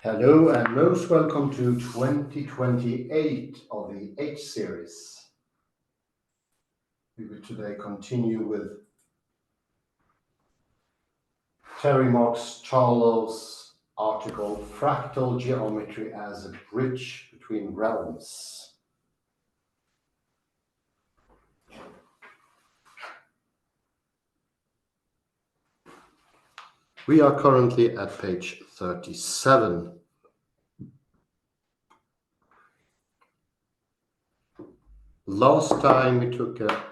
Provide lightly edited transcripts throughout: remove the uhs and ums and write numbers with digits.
Hello and most welcome to 2028 of the H series. We will today continue with Terry Marks-Tarlow's article Fractal Geometry as a Bridge Between Realms. We are currently at page 37. Last time we took a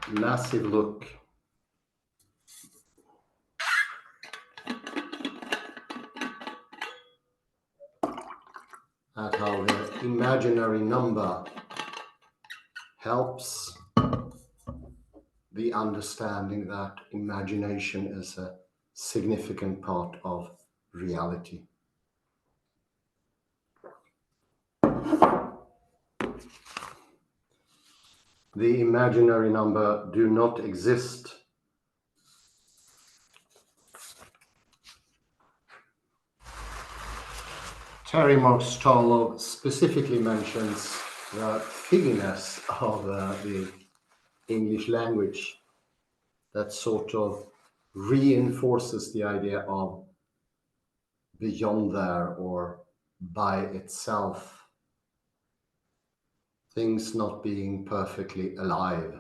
massive look at how the imaginary number helps the understanding that imagination is a significant part of reality. The imaginary number do not exist. Terry Marks-Tarlow specifically mentions the figginess of the English language that sort of reinforces the idea of beyond there or by itself. Things not being perfectly alive.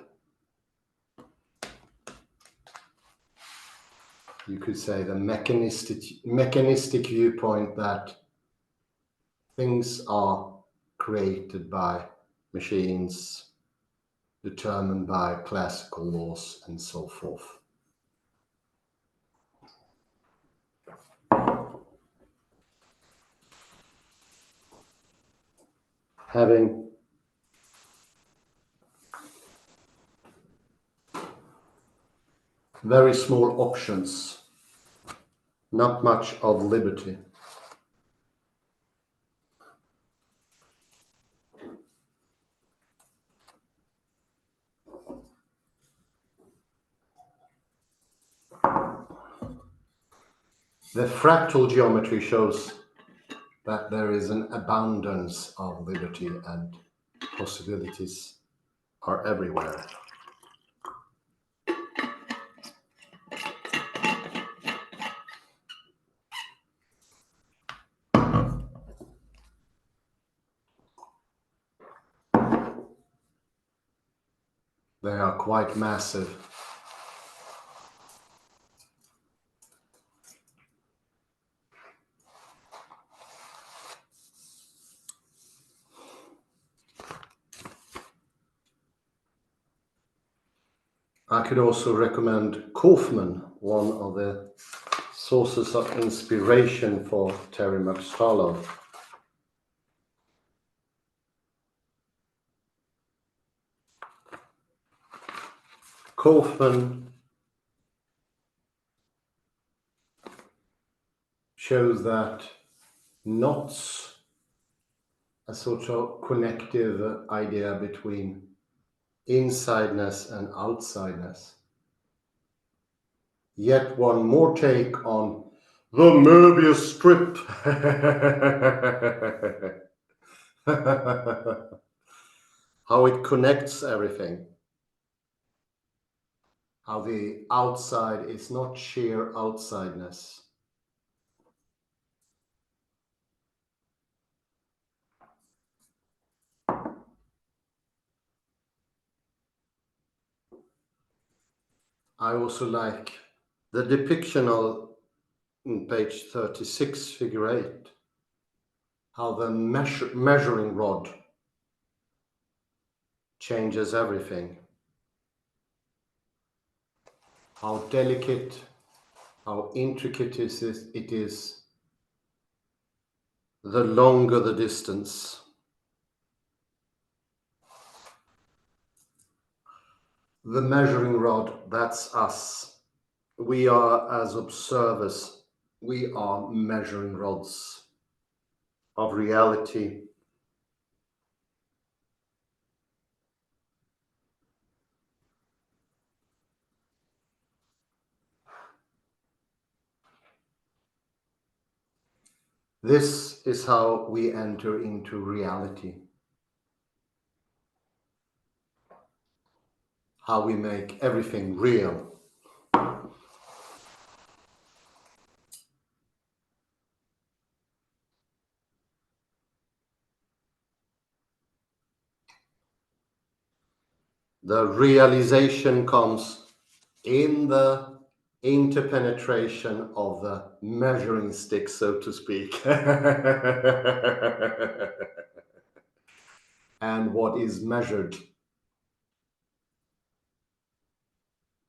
You could say the mechanistic viewpoint that things are created by machines, determined by classical laws, and so forth. Having very small options, not much of liberty. The fractal geometry shows that there is an abundance of liberty and possibilities are everywhere. They are quite massive. I could also recommend Kaufman, one of the sources of inspiration for Terry Marks-Tarlow. Kaufman shows that knots, a sort of connective idea between insideness and outsideness. Yet one more take on the Möbius strip. How it connects everything. How the outside is not sheer outsideness. I also like the depiction of, in page 36, figure 8, how the measuring rod changes everything. How delicate, how intricate it is, the longer the distance. The measuring rod, that's us. We are, as observers, we are measuring rods of reality. This is how we enter into reality. How we make everything real. The realization comes in the interpenetration of the measuring stick, so to speak, and what is measured.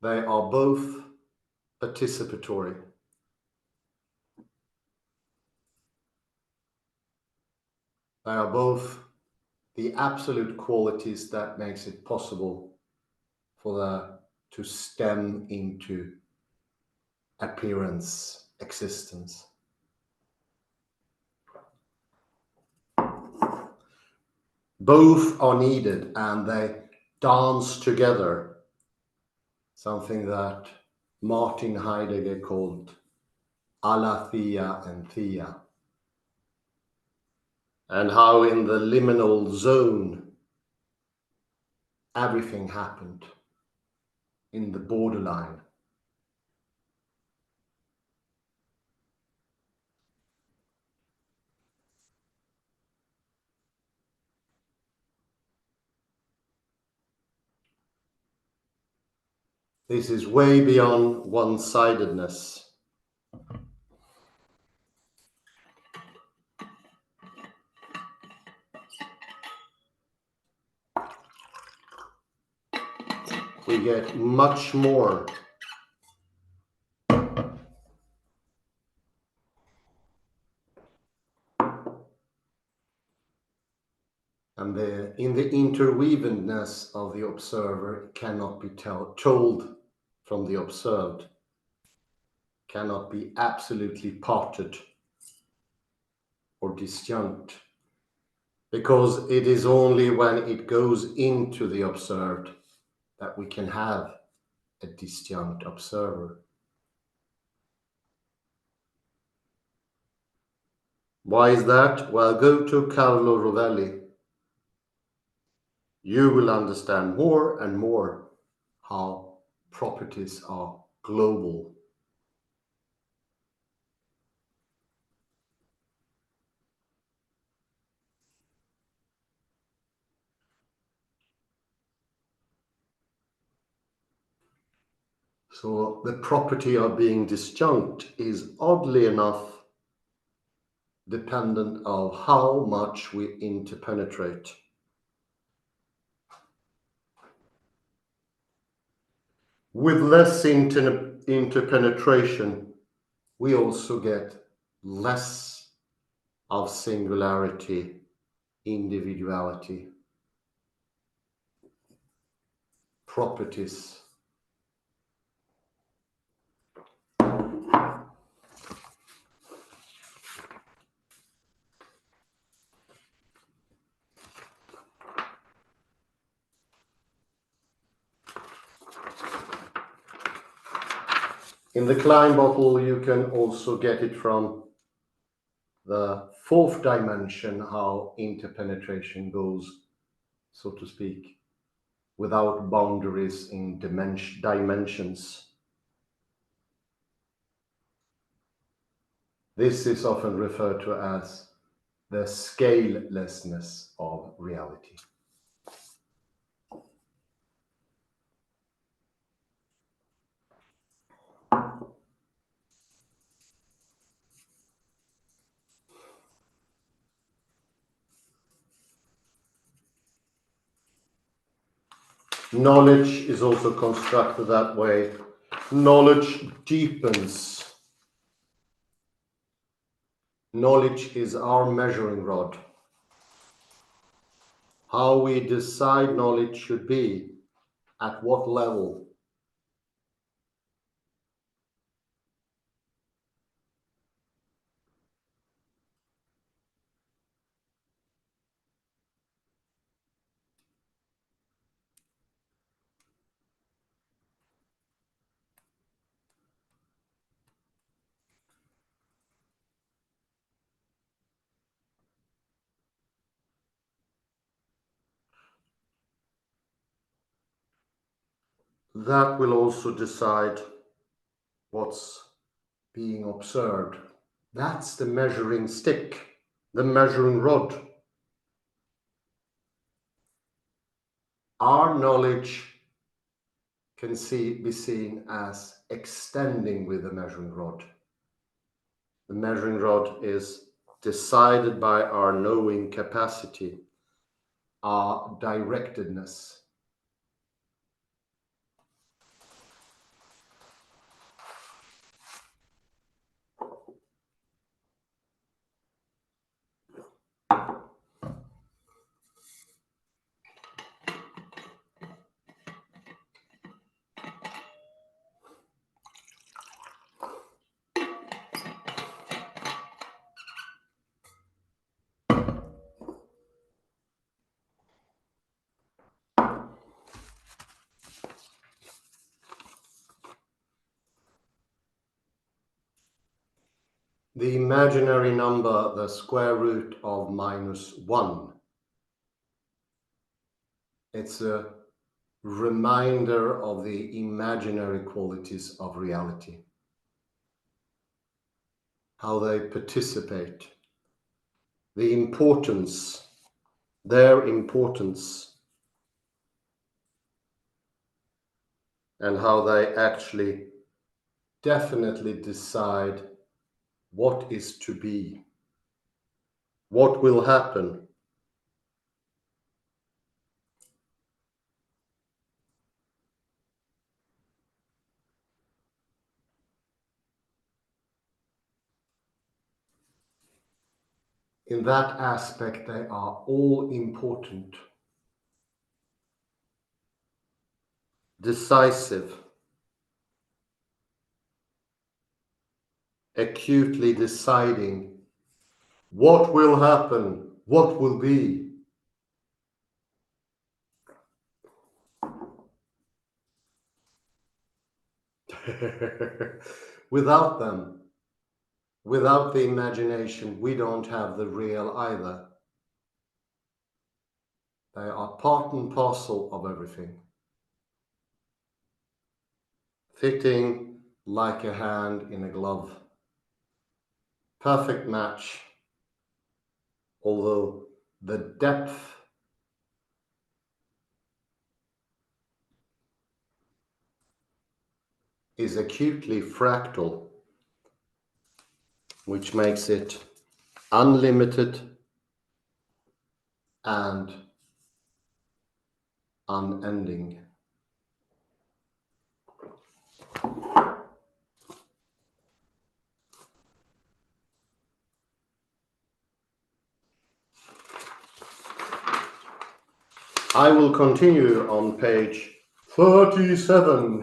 They are both participatory. They are both the absolute qualities that makes it possible for the to stem into appearance, existence. Both are needed and they dance together, something that Martin Heidegger called aletheia and theia. And how in the liminal zone everything happened, in the borderline. This is way beyond one-sidedness. We get much more and in the interweavedness of the observer, it cannot be told from the observed, cannot be absolutely parted or disjunct, because it is only when it goes into the observed that we can have a disjunct observer. Why is that? Well, go to Carlo Rovelli. You will understand more and more how properties are global. So the property of being disjunct is oddly enough dependent of how much we interpenetrate. With less interpenetration, we also get less of singularity, individuality, properties. In the Klein bottle, you can also get it from the fourth dimension, how interpenetration goes, so to speak, without boundaries in dimensions. This is often referred to as the scalelessness of reality. Knowledge is also constructed that way. Knowledge deepens. Knowledge is our measuring rod. How we decide knowledge should be, at what level. that will also decide what's being observed. That's the measuring stick, the measuring rod. Our knowledge can be seen as extending with the measuring rod. The measuring rod is decided by our knowing capacity, our directedness. The imaginary number, the square root of -1. It's a reminder of the imaginary qualities of reality, how they participate, the importance, their importance, and how they actually definitely decide what is to be, what will happen. In that aspect, they are all important, decisive, acutely deciding what will happen, what will be. Without them, without the imagination, we don't have the real either. They are part and parcel of everything, fitting like a hand in a glove. Perfect match, although the depth is acutely fractal, which makes it unlimited and unending. I will continue on page 37,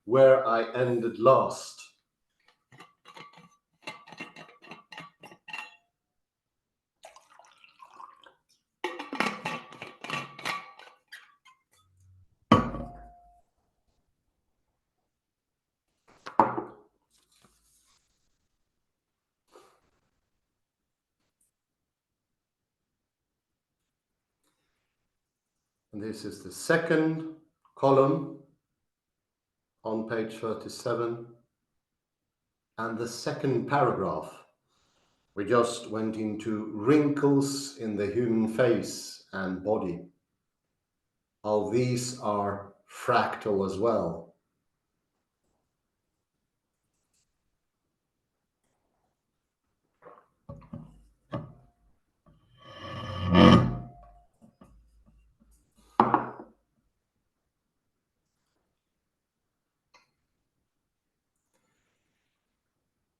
where I ended last. And this is the second column on page 37 and the second paragraph. We just went into wrinkles in the human face and body. How these are fractal as well.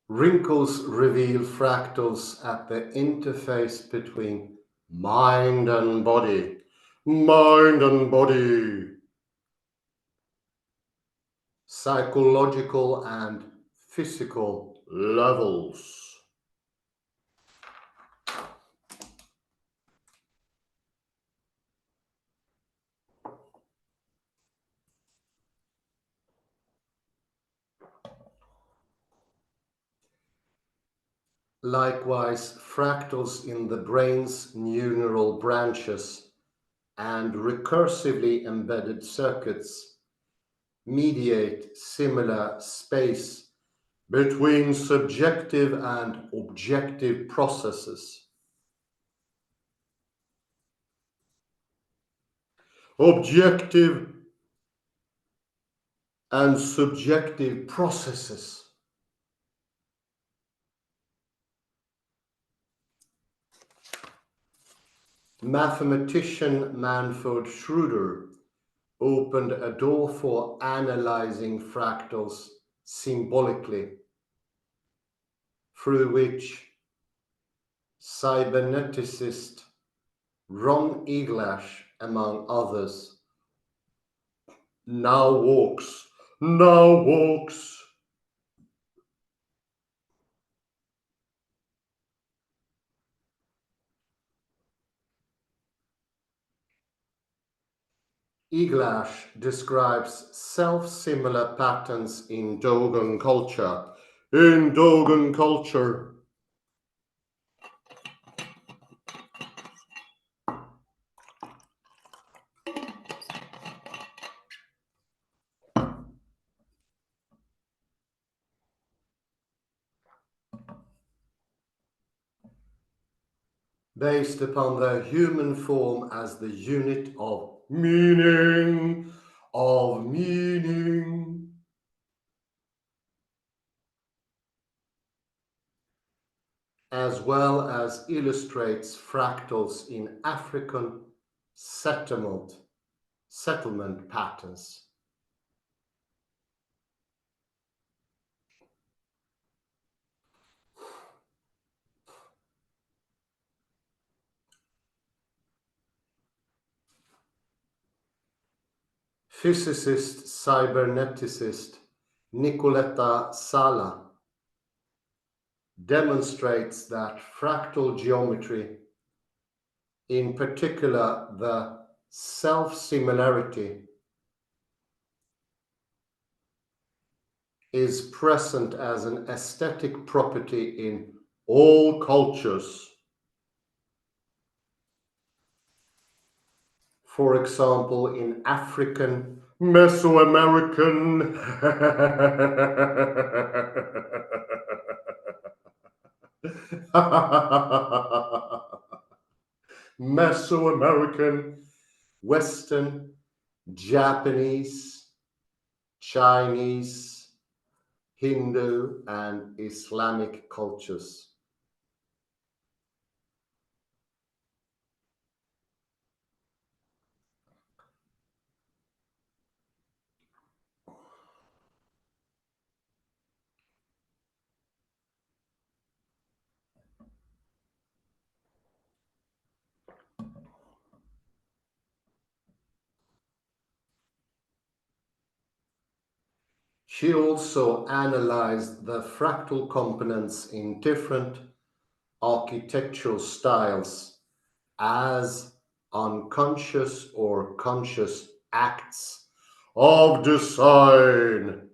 Wrinkles reveal fractals at the interface between mind and body. Mind and body. Psychological and physical levels. Likewise, fractals in the brain's neural branches and recursively embedded circuits mediate similar space between subjective and objective processes. Objective and subjective processes. Mathematician Manfred Schroeder opened a door for analyzing fractals symbolically, through which cyberneticist Ron Eglash, among others, now walks. Eglash describes self-similar patterns in Dogon culture. Based upon the human form as the unit of meaning, as well as illustrates fractals in African settlement patterns. Cyberneticist Nicoletta Sala demonstrates that fractal geometry, in particular the self-similarity, is present as an aesthetic property in all cultures. For example, in African, Mesoamerican, Mesoamerican, Western, Japanese, Chinese, Hindu, and Islamic cultures. She also analyzed the fractal components in different architectural styles as unconscious or conscious acts of design.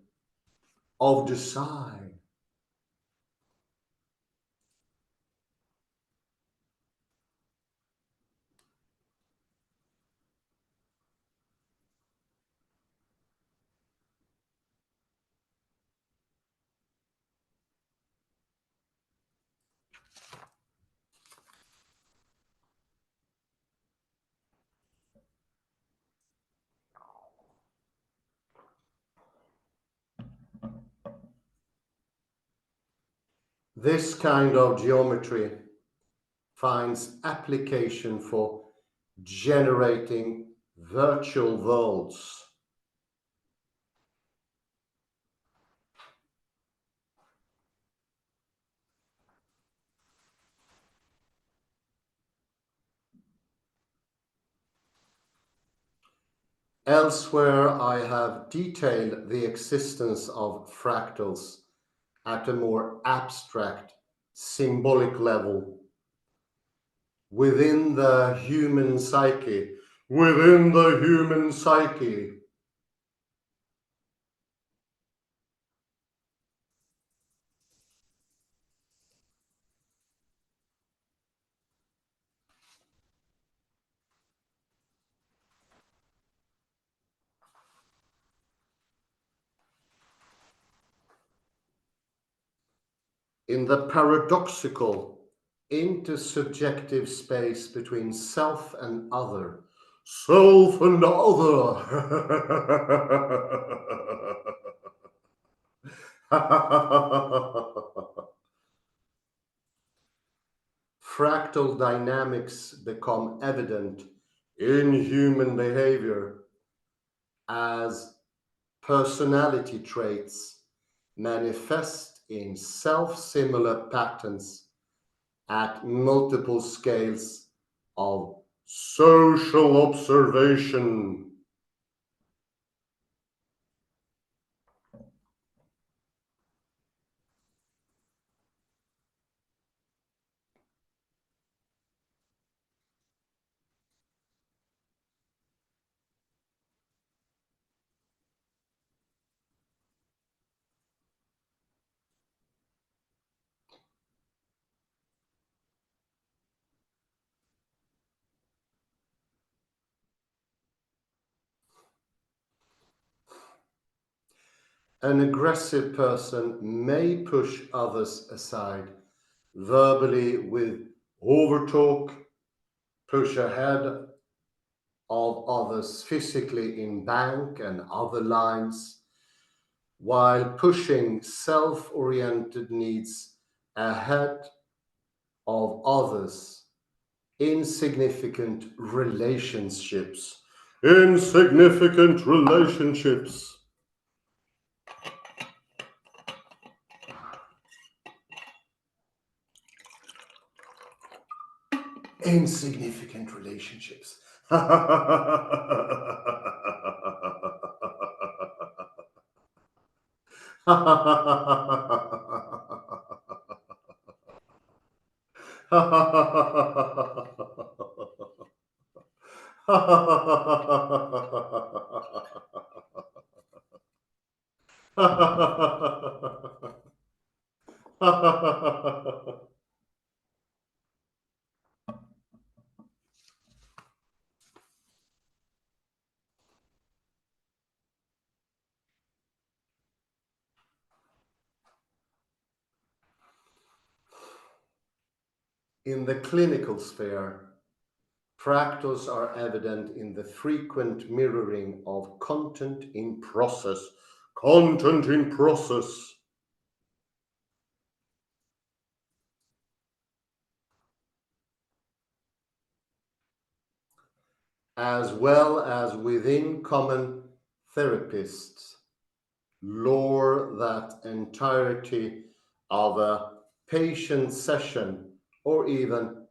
This kind of geometry finds application for generating virtual worlds. Elsewhere, I have detailed the existence of fractals at a more abstract, symbolic level within the human psyche. in the paradoxical intersubjective space between self and other. Self and other. Fractal dynamics become evident in human behavior as personality traits manifest in self-similar patterns at multiple scales of social observation. An aggressive person may push others aside verbally with overtalk, push ahead of others physically in bank and other lines, while pushing self-oriented needs ahead of others. Insignificant relationships. Insignificant relationships. Insignificant relationships. In the clinical sphere, fractals are evident in the frequent mirroring of content in process. Content in process. As well as within common therapists, lore that entirety of a patient session or even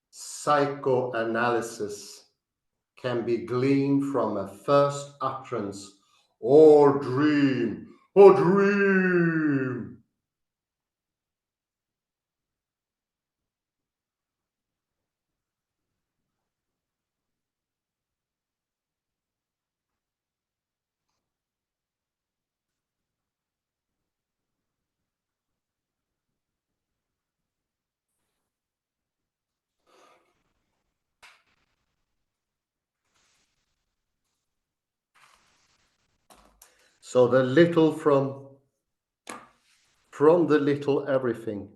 psychoanalysis can be gleaned from a first utterance or dream. So the little from the little everything.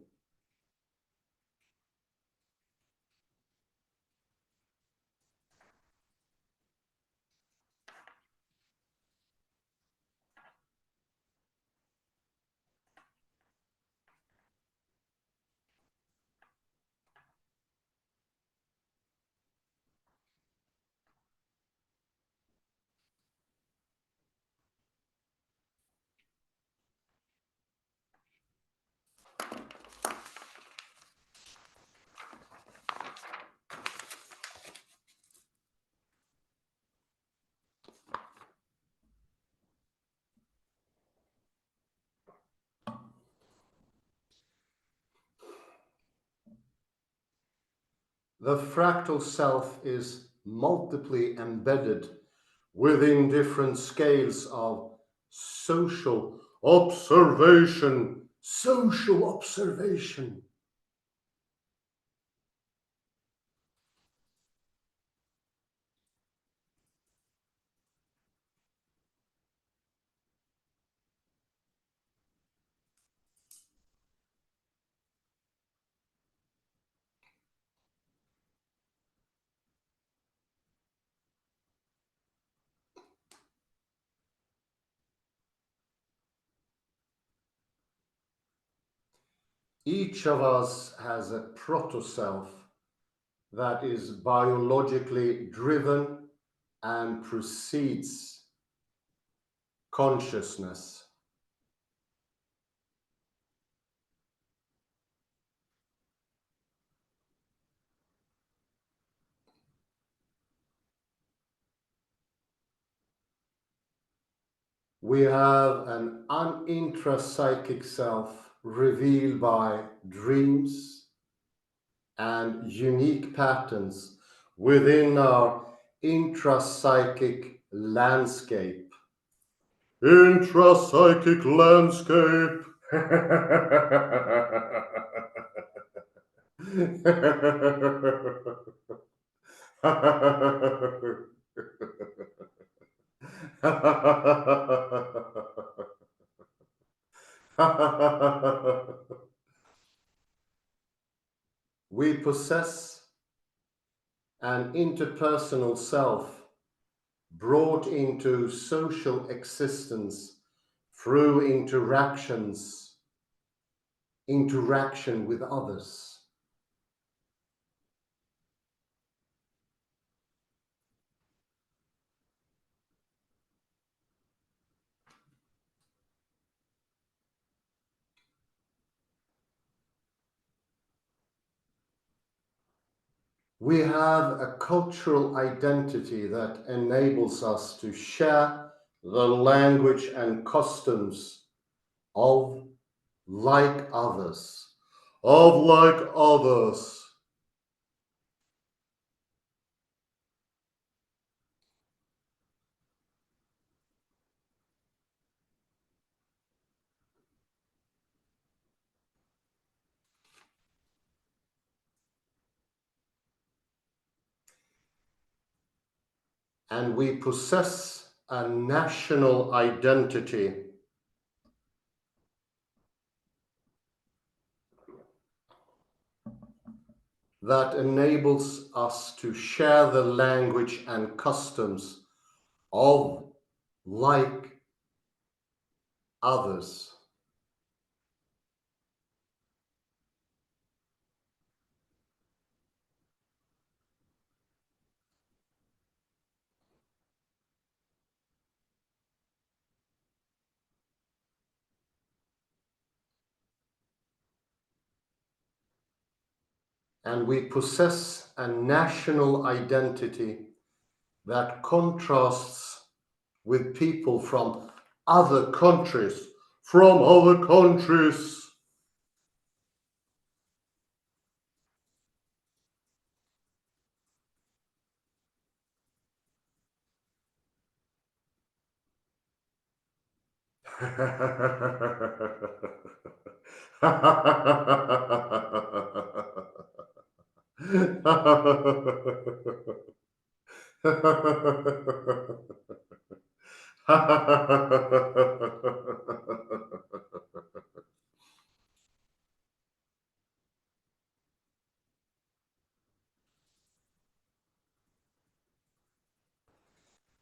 The fractal self is multiply embedded within different scales of social observation. Social observation. Each of us has a proto-self that is biologically driven and precedes consciousness. We have an intrapsychic self revealed by dreams and unique patterns within our intrapsychic landscape. Intrapsychic landscape. We possess an interpersonal self brought into social existence through interaction with others. We have a cultural identity that enables us to share the language and customs of like others, of like others. And we possess a national identity that enables us to share the language and customs of like others. And we possess a national identity that contrasts with people from other countries, from other countries.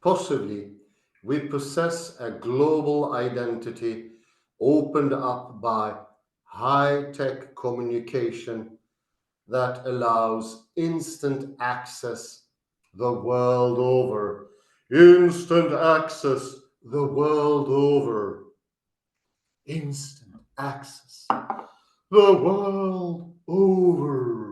Possibly, we possess a global identity opened up by high-tech communication that allows instant access the world over. Instant access the world over. Instant access the world over.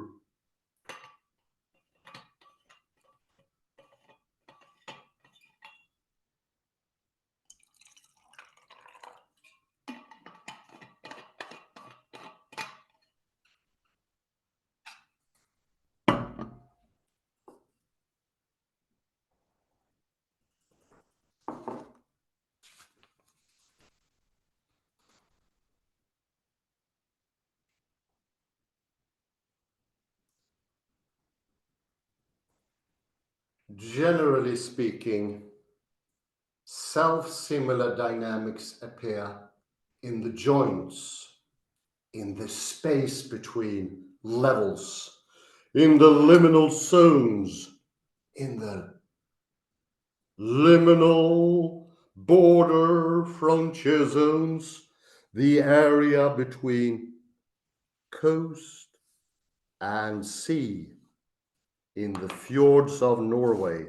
Generally speaking, self-similar dynamics appear in the joints, in the space between levels, in the liminal zones, in the liminal border frontier zones, the area between coast and sea in the fjords of Norway.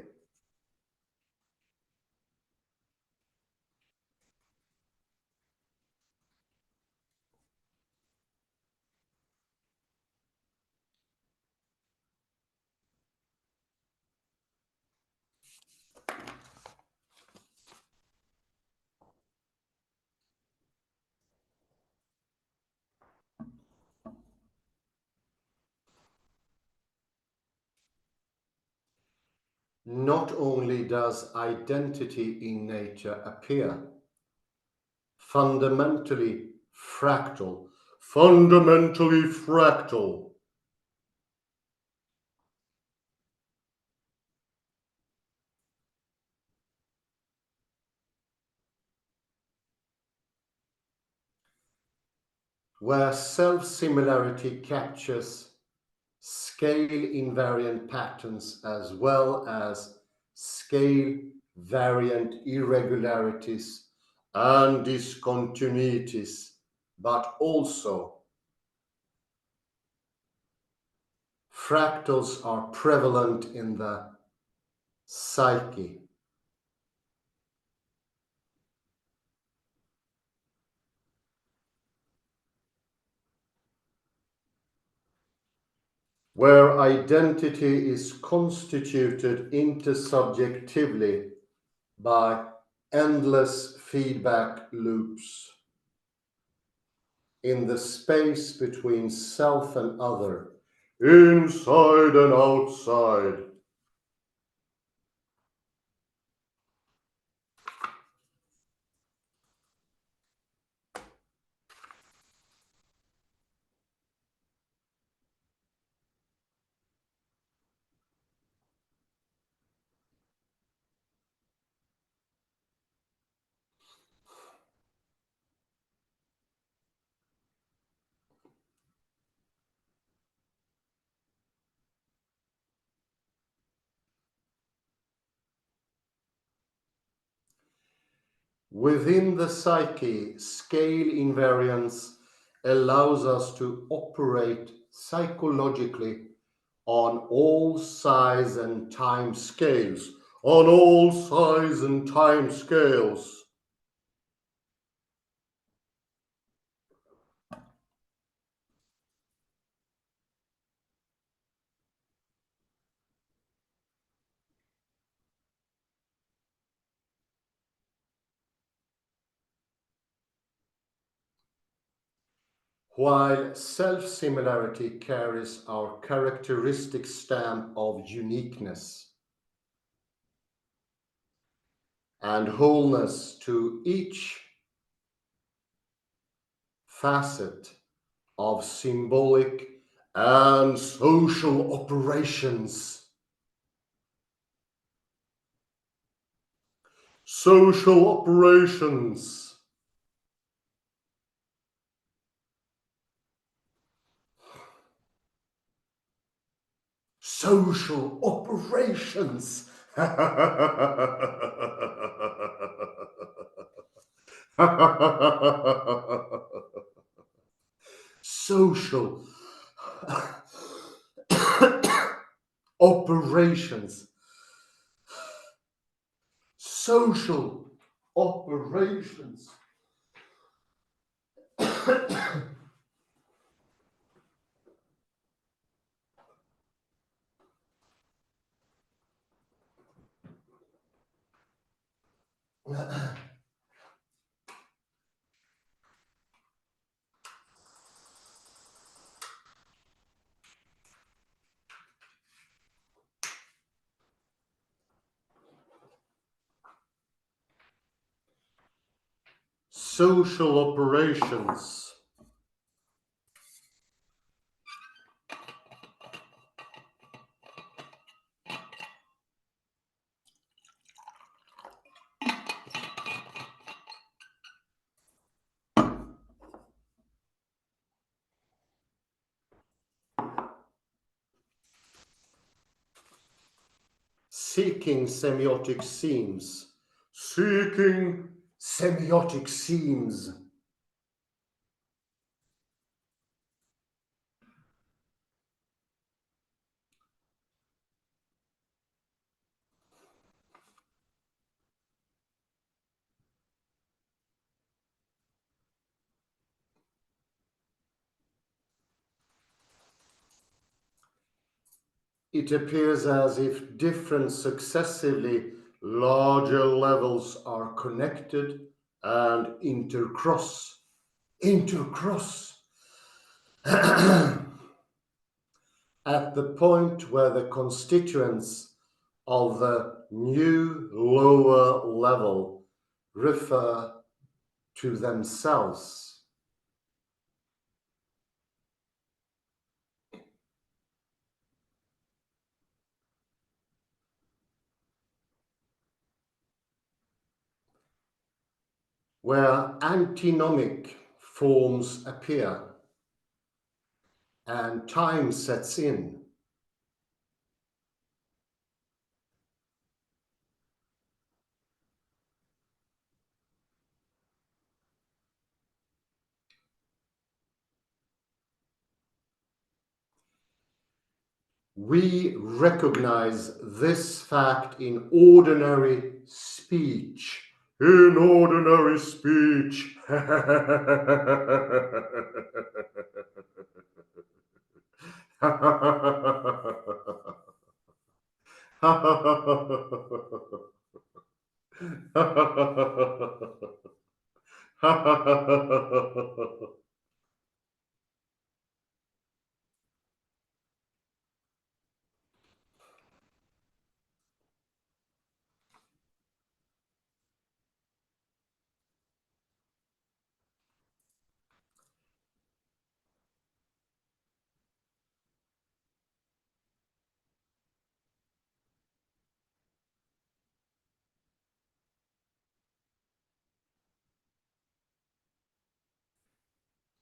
Not only does identity in nature appear, fundamentally fractal, where self-similarity captures scale-invariant patterns as well as scale-variant irregularities and discontinuities, but also fractals are prevalent in the psyche. Where identity is constituted intersubjectively by endless feedback loops in the space between self and other, inside and outside. Within the psyche, scale invariance allows us to operate psychologically on all size and time scales. On all size and time scales. While self-similarity carries our characteristic stamp of uniqueness and wholeness to each facet of symbolic and social operations. Social operations. Social operations. Social operations. Social operations. Social operations. Seeking semiotic seams. Seeking semiotic seams. it appears as if different successively larger levels are connected and intercross at the point where the constituents of the new lower level refer to themselves. Where antinomic forms appear and time sets in, we recognize this fact in ordinary speech. In ordinary speech.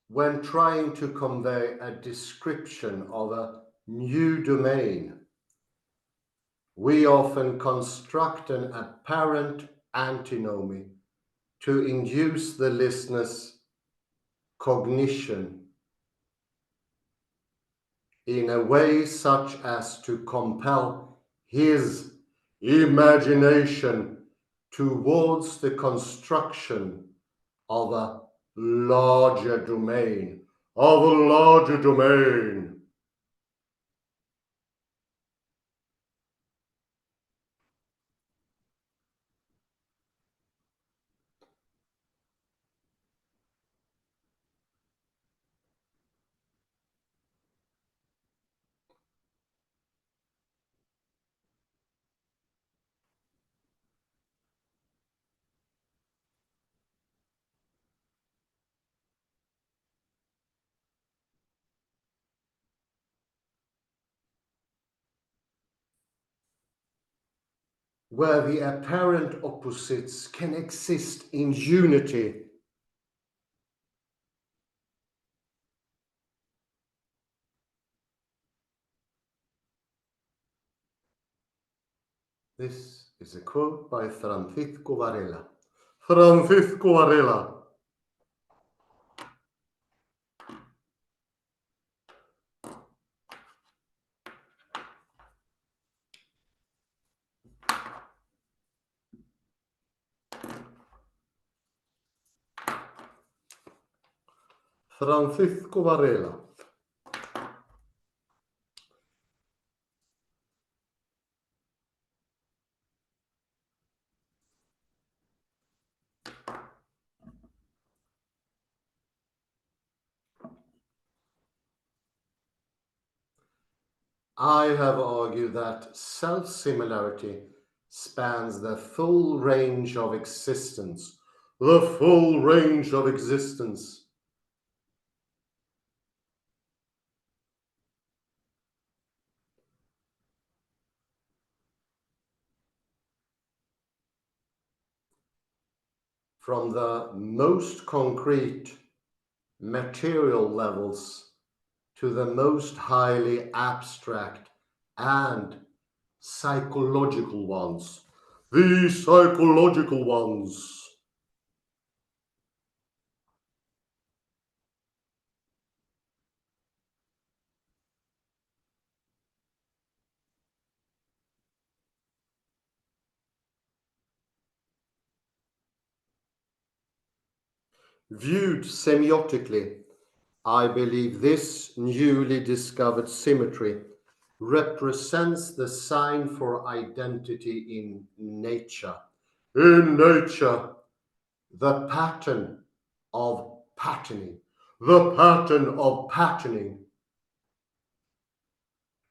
When trying to convey a description of a new domain, we often construct an apparent antinomy to induce the listener's cognition in a way such as to compel his imagination towards the construction of a larger domain, where the apparent opposites can exist in unity. This is a quote by Francisco Varela. Francisco Varela. Francisco Varela. I have argued that self-similarity spans the full range of existence. The full range of existence. From the most concrete material levels to the most highly abstract and psychological ones. The psychological ones. Viewed semiotically, I believe this newly discovered symmetry represents the sign for identity in nature. In nature, the pattern of patterning,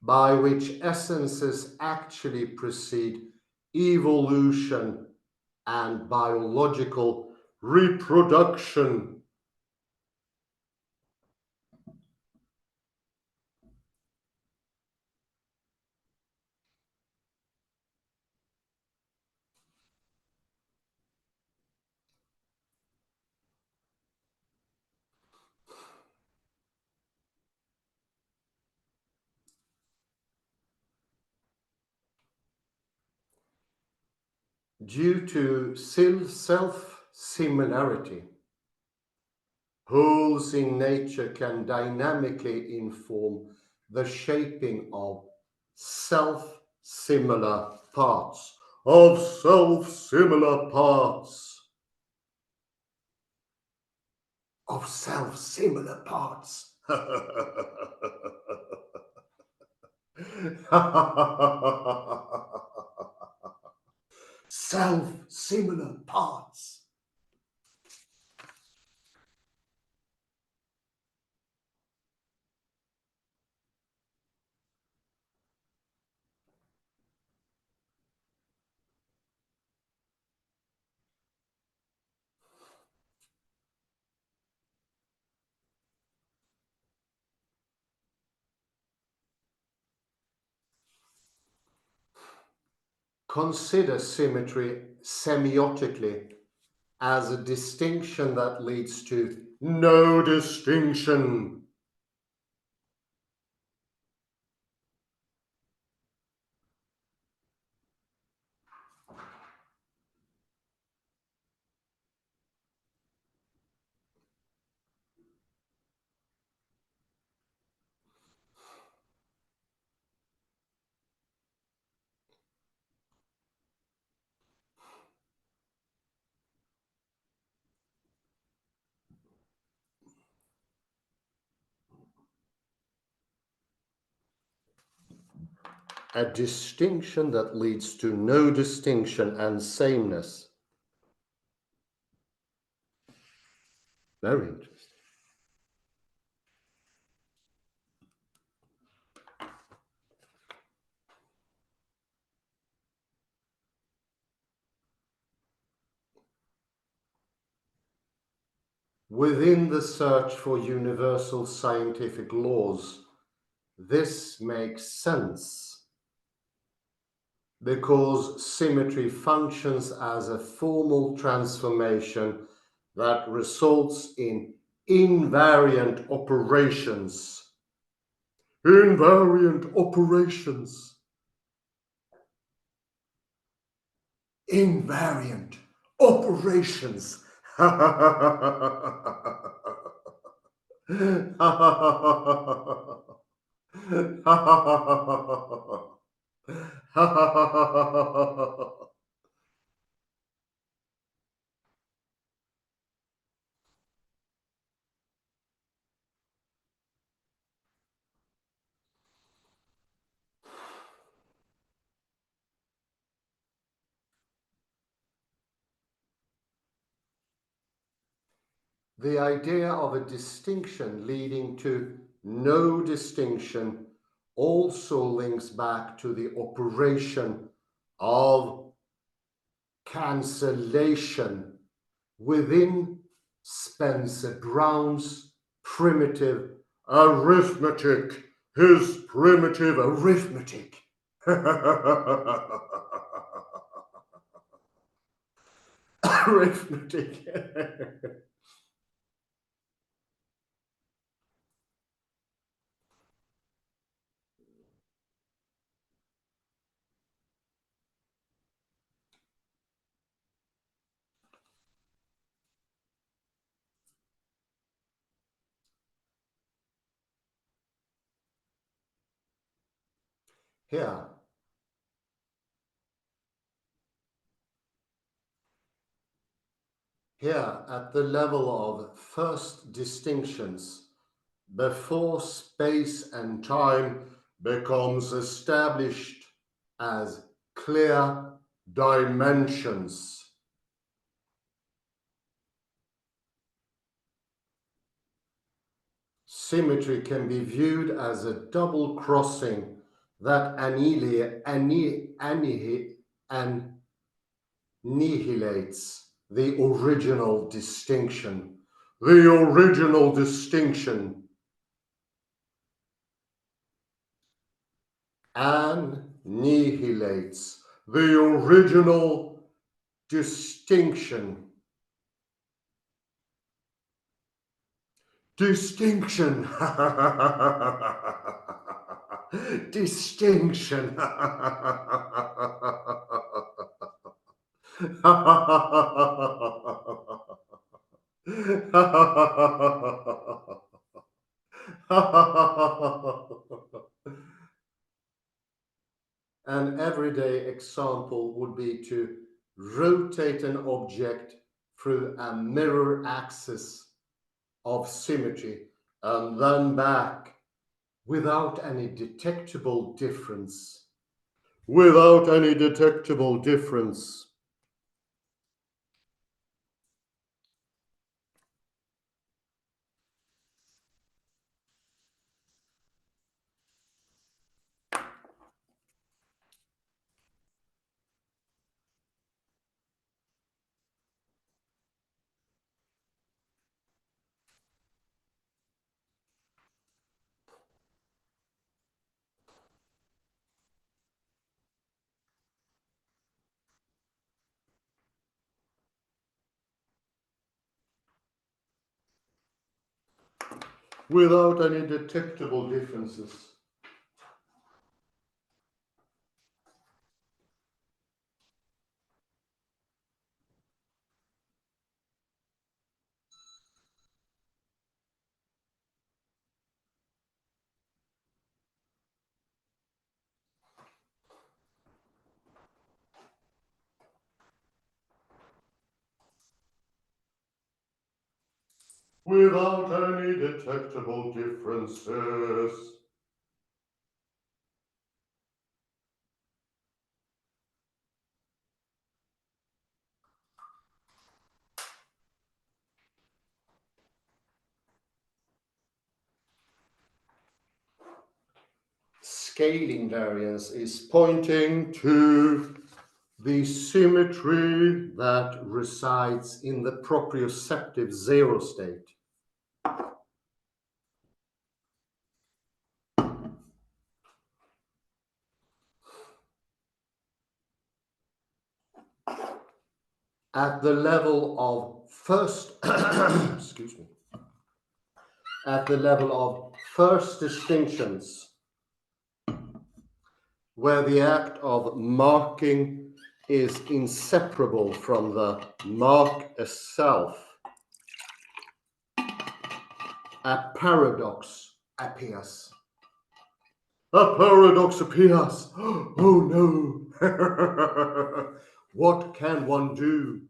by which essences actually precede evolution and biological reproduction. Due to self-similarity, wholes in nature can dynamically inform the shaping of self-similar parts, of self-similar parts. Self-similar parts. Consider symmetry semiotically as a distinction that leads to no distinction. A distinction that leads to no distinction and sameness. Very interesting. Within the search for universal scientific laws, this makes sense because symmetry functions as a formal transformation that results in invariant operations. Invariant operations. Invariant operations. The idea of a distinction leading to no distinction also links back to the operation of cancellation within Spencer Brown's primitive arithmetic, his primitive arithmetic. Arithmetic. Here, at the level of first distinctions, before space and time becomes established as clear dimensions. Symmetry can be viewed as a double crossing that annihilates the original distinction. The original distinction annihilates the original distinction. Distinction. Distinction. An everyday example would be to rotate an object through a mirror axis of symmetry and then back without any detectable difference. Without any detectable difference. Without any detectable differences. Without any detectable differences. Scaling variance is pointing to the symmetry that resides in the proprioceptive zero state. At the level of first, excuse me, at the level of first distinctions, where the act of marking is inseparable from the mark itself, a paradox appears. A paradox appears. Oh no. What can one do?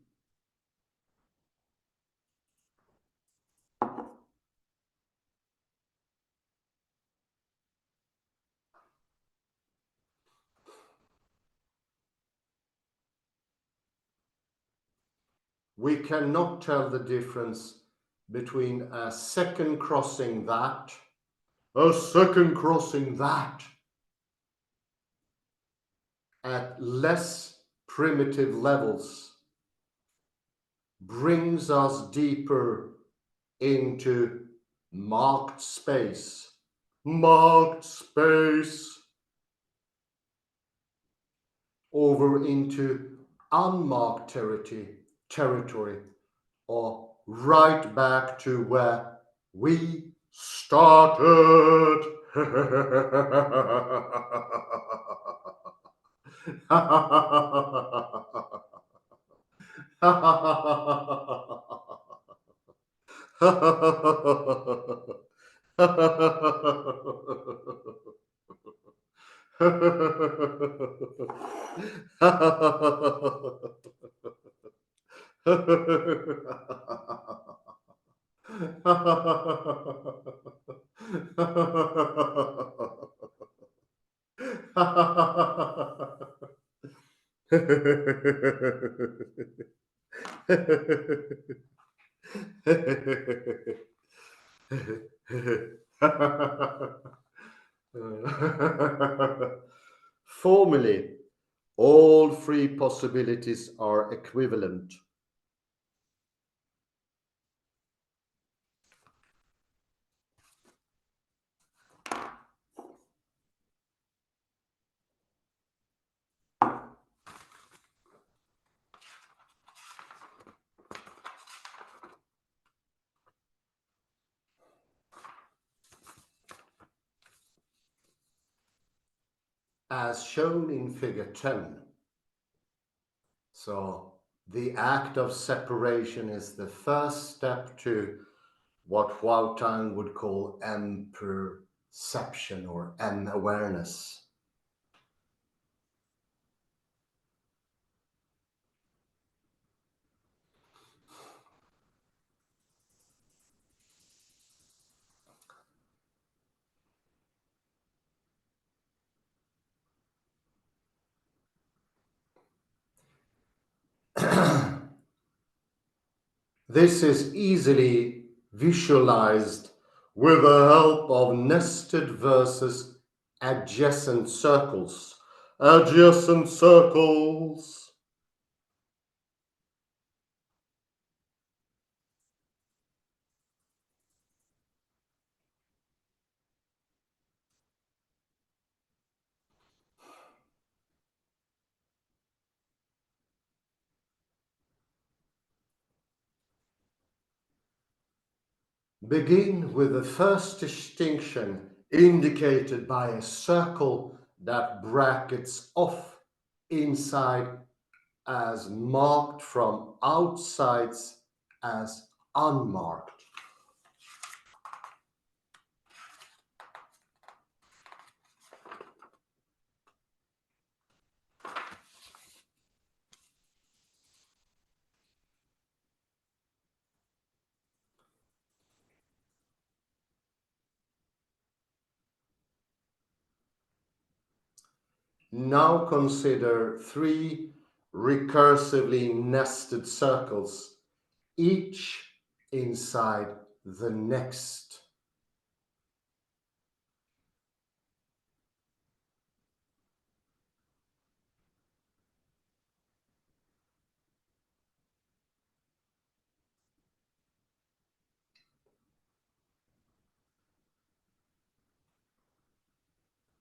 We cannot tell the difference between a second crossing that, at less primitive levels brings us deeper into marked space, over into unmarked territory, or right back to where we started. Formally, all three possibilities are equivalent. As shown in figure 10. So the act of separation is the first step to what Huaotang would call M-perception or M-awareness. This is easily visualized with the help of nested versus adjacent circles. Adjacent circles. Begin with the first distinction indicated by a circle that brackets off inside as marked from outsides as unmarked. Now consider three recursively nested circles, each inside the next.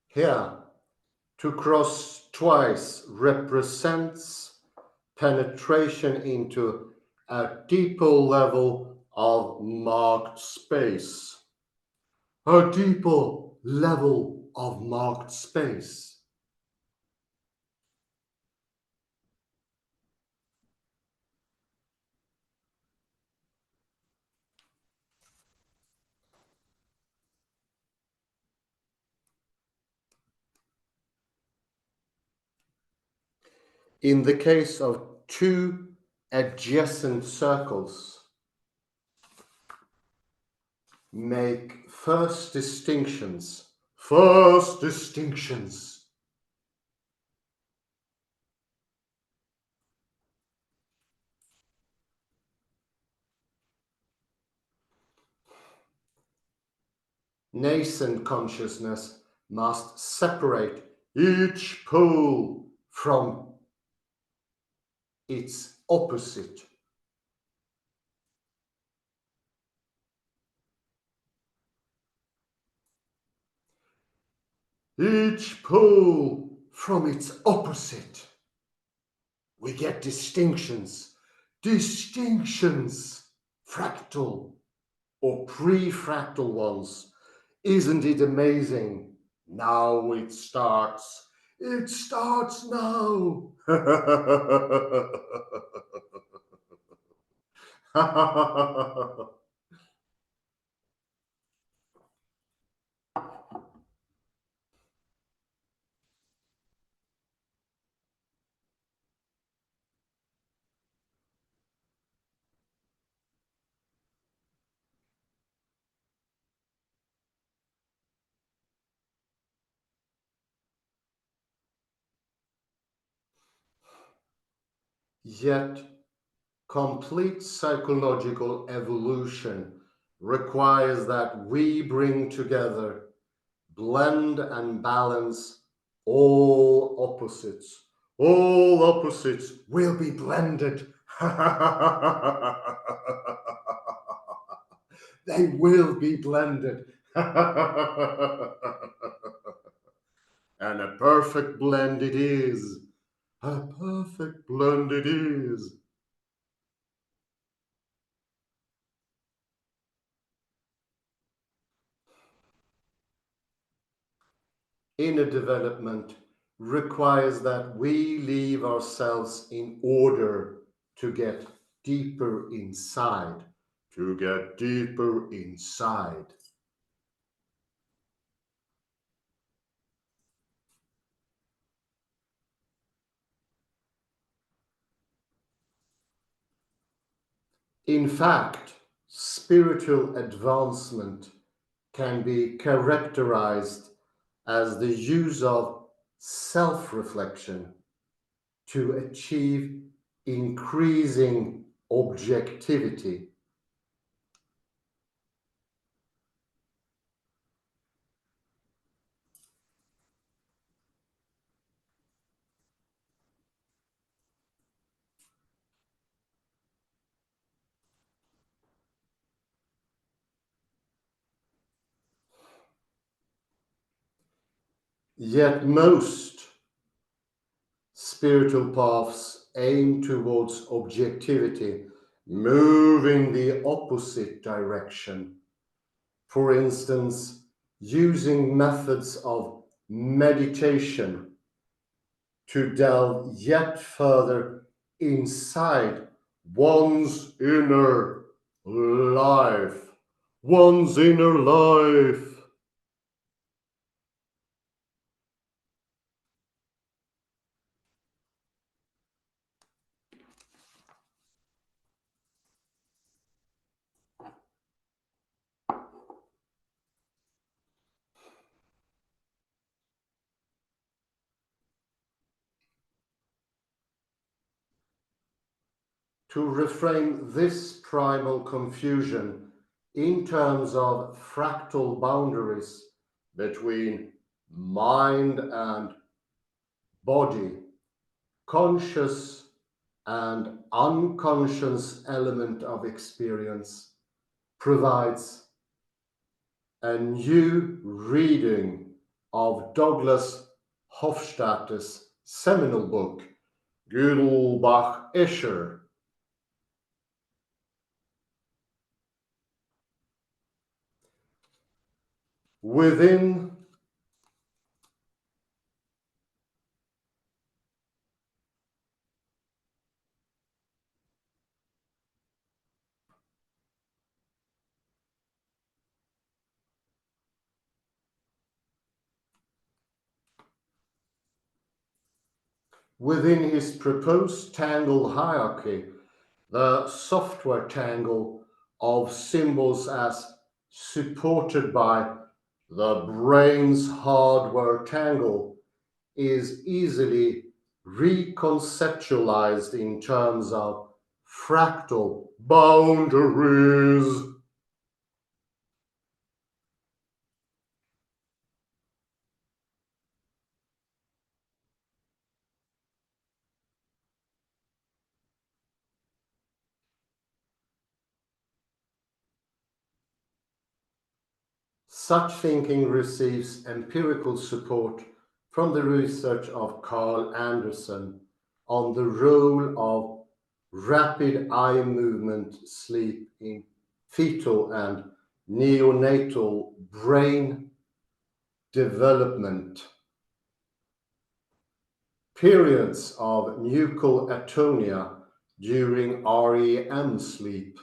Here, to cross twice represents penetration into a deeper level of marked space. A deeper level of marked space. In the case of two adjacent circles, make first distinctions. First distinctions. Nascent consciousness must separate each pole from its opposite. Each pole from its opposite. We get distinctions. Distinctions. Fractal or pre-fractal ones. Isn't it amazing? Now it starts. It starts now. Yet, complete psychological evolution requires that we bring together, blend and balance all opposites. All opposites will be blended. They will be blended. And a perfect blend it is. A perfect blend it is. Inner development requires that we leave ourselves in order to get deeper inside. To get deeper inside. In fact, spiritual advancement can be characterized as the use of self-reflection to achieve increasing objectivity. Yet most spiritual paths aim towards objectivity, move in the opposite direction. For instance, using methods of meditation to delve yet further inside one's inner life. One's inner life. To reframe this primal confusion in terms of fractal boundaries between mind and body, conscious and unconscious element of experience provides a new reading of Douglas Hofstadter's seminal book, Gödelbach-Escher. Within his proposed tangle hierarchy, the software tangle of symbols as supported by the brain's hardware tangle is easily reconceptualized in terms of fractal boundaries. Such thinking receives empirical support from the research of Carl Anderson on the role of rapid eye movement sleep in fetal and neonatal brain development. Periods of nuchal atonia during REM sleep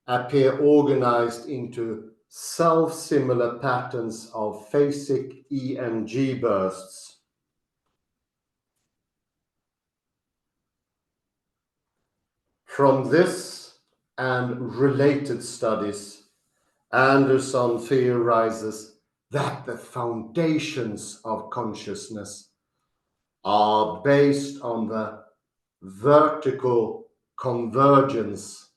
appear organized into self-similar patterns of phasic EMG bursts. From this and related studies, Anderson theorizes that the foundations of consciousness are based on the vertical convergence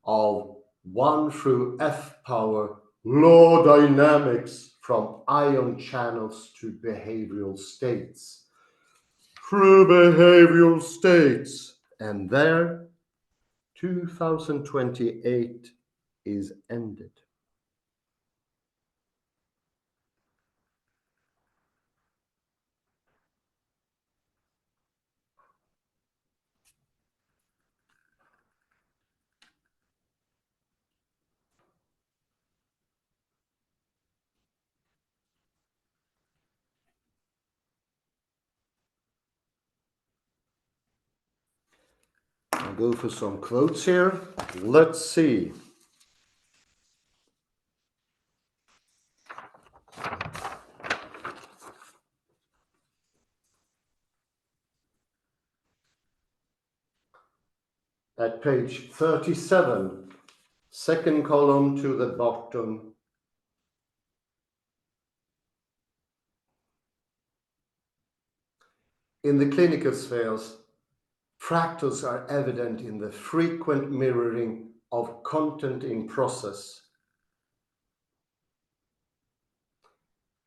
of 1 through F power law dynamics from ion channels to behavioral states. Through behavioral states. And there, 2028 is ended. I'll go for some quotes here. Let's see. At page 37, second column to the bottom. In the clinical spheres, fractals are evident in the frequent mirroring of content in process,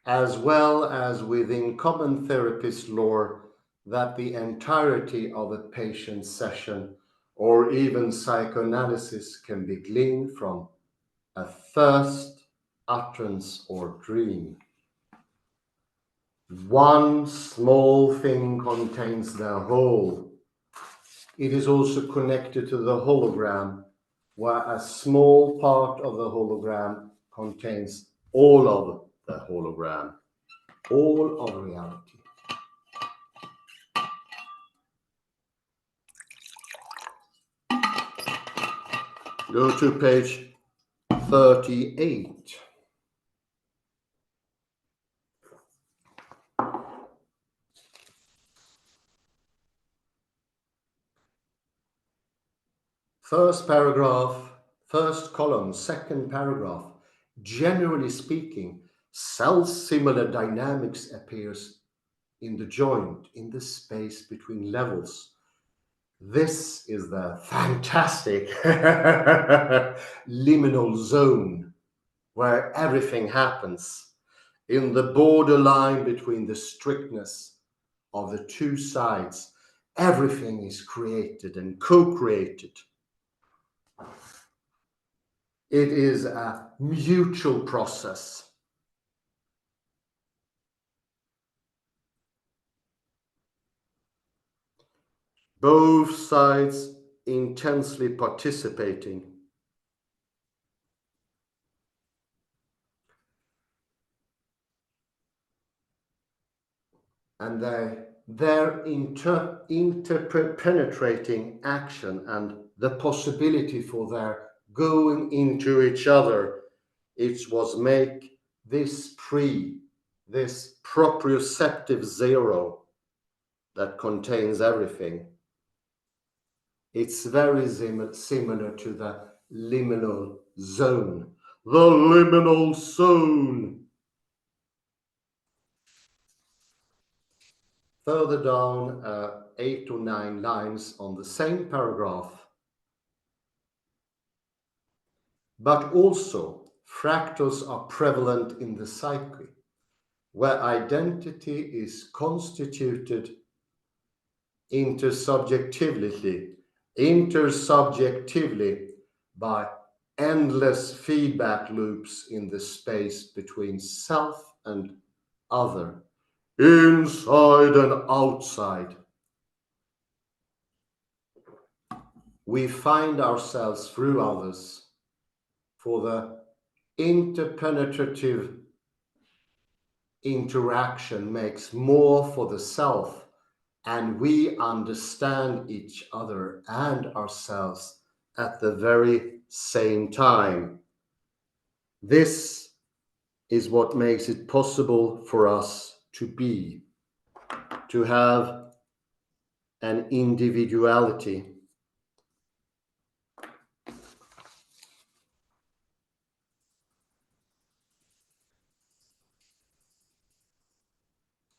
as well as within common therapist lore that the entirety of a patient's session or even psychoanalysis can be gleaned from a first utterance or dream. One small thing contains the whole. It is also connected to the hologram, where a small part of the hologram contains all of the hologram, all of reality. Go to page 38. First paragraph, first column, second paragraph. Generally speaking, cell-similar dynamics appears in the joint, in the space between levels. This is the fantastic liminal zone where everything happens in the borderline between the strictness of the two sides. Everything is created and co-created. It is a mutual process. Both sides intensely participating. And their interpenetrating action and the possibility for their going into each other, it was make this proprioceptive zero that contains everything. It's very similar to the liminal zone. The liminal zone. Further down, 8 or 9 lines on the same paragraph. But also, fractals are prevalent in the psyche, where identity is constituted intersubjectively by endless feedback loops in the space between self and other, inside and outside. We find ourselves through others, for the interpenetrative interaction makes more for the self, and we understand each other and ourselves at the very same time. This is what makes it possible for us to be, to have an individuality.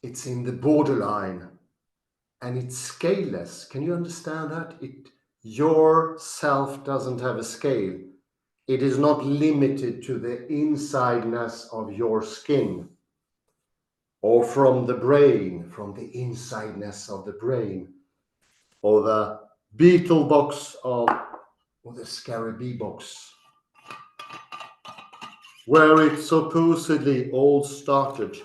It's in the borderline and it's scaleless. Can you understand that? Your self doesn't have a scale. It is not limited to the insideness of your skin or from the brain, from the insideness of the brain, or the beetle box of, or the scarabee box, where it supposedly all started.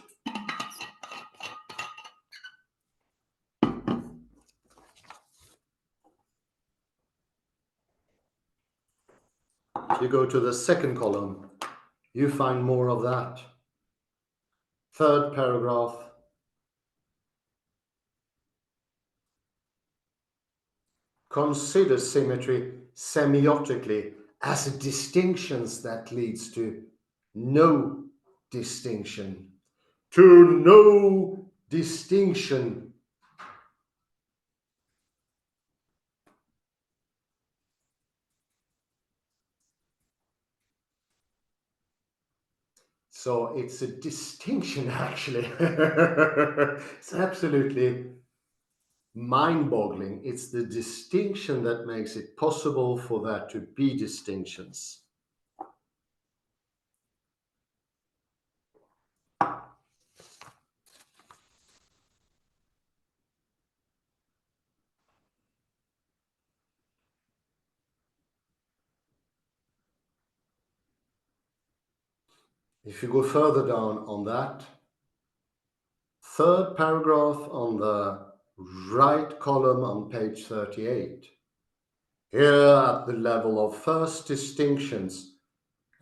If you go to the second column, you find more of that. Third paragraph. Consider symmetry semiotically as a distinction that leads to no distinction. To no distinction. So it's a distinction, actually. It's absolutely mind-boggling. It's the distinction that makes it possible for there to be distinctions. If you go further down on that, third paragraph on the right column on page 38, here at the level of first distinctions,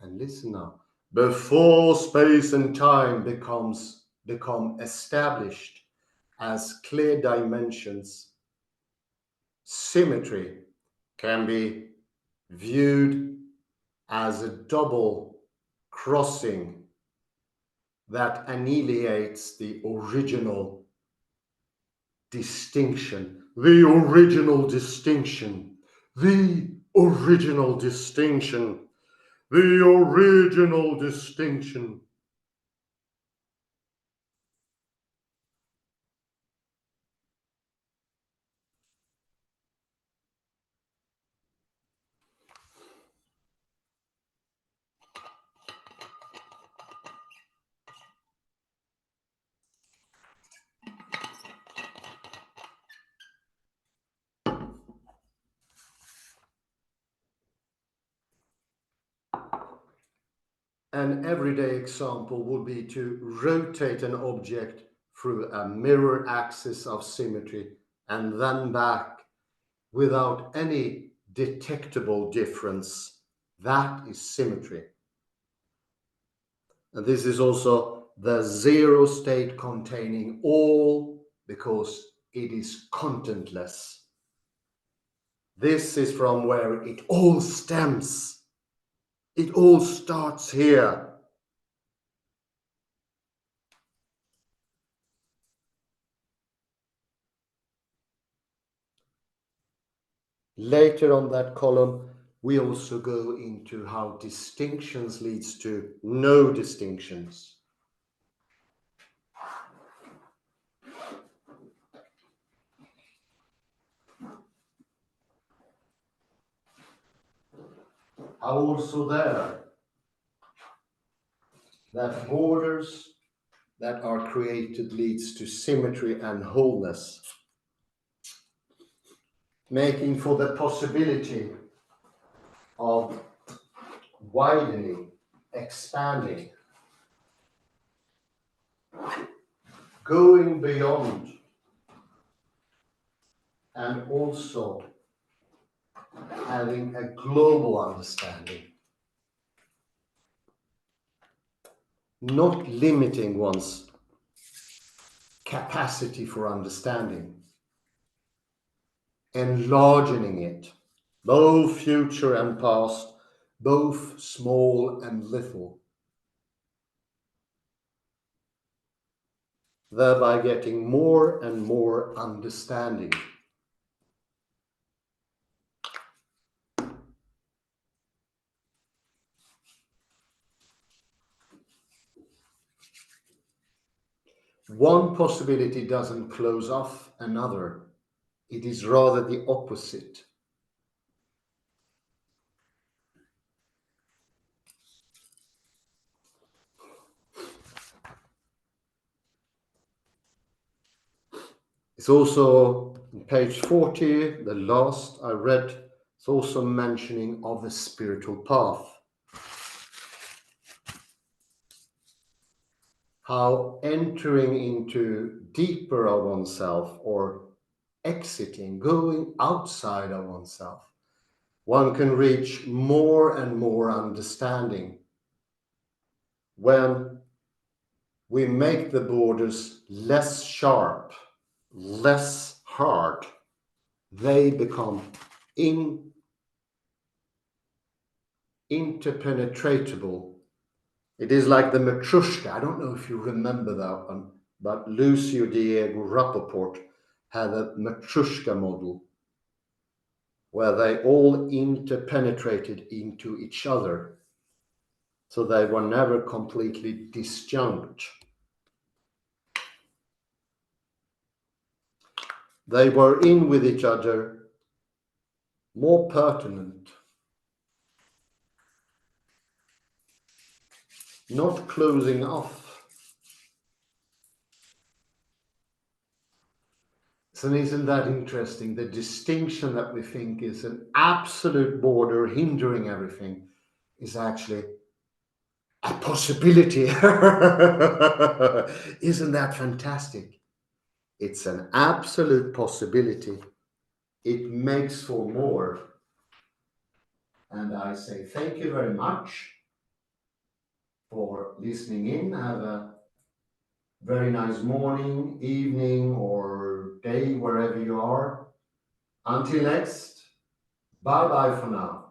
and listen now, before space and time become established as clear dimensions, symmetry can be viewed as a double crossing that annihilates the original distinction. The original distinction. The original distinction. The original distinction. An everyday example would be to rotate an object through a mirror axis of symmetry and then back without any detectable difference. That is symmetry. And this is also the zero state containing all, because it is contentless. This is from where it all stems. It all starts here. Later on that column, we also go into how distinctions leads to no distinctions. How also there that borders that are created leads to symmetry and wholeness, making for the possibility of widening, expanding, going beyond, and also having a global understanding, not limiting one's capacity for understanding, enlarging it, both future and past, both small and little, thereby getting more and more understanding. One possibility doesn't close off another. It is rather the opposite. It's also on page 40, the last I read, it's also mentioning of the spiritual path. How entering into deeper of oneself or exiting, going outside of oneself, one can reach more and more understanding when we make the borders less sharp, less hard. They become interpenetratable. It is like the Matrushka. I don't know if you remember that one, but Lucio Diego Rappaport had a Matrushka model where they all interpenetrated into each other. So they were never completely disjunct. They were in with each other, more pertinent, not closing off. So isn't that interesting? The distinction that we think is an absolute border hindering everything is actually a possibility. Isn't that fantastic? It's an absolute possibility. It makes for more. And I say thank you very much for listening in. Have a very nice morning, evening, or day, wherever you are. Until next, bye bye for now.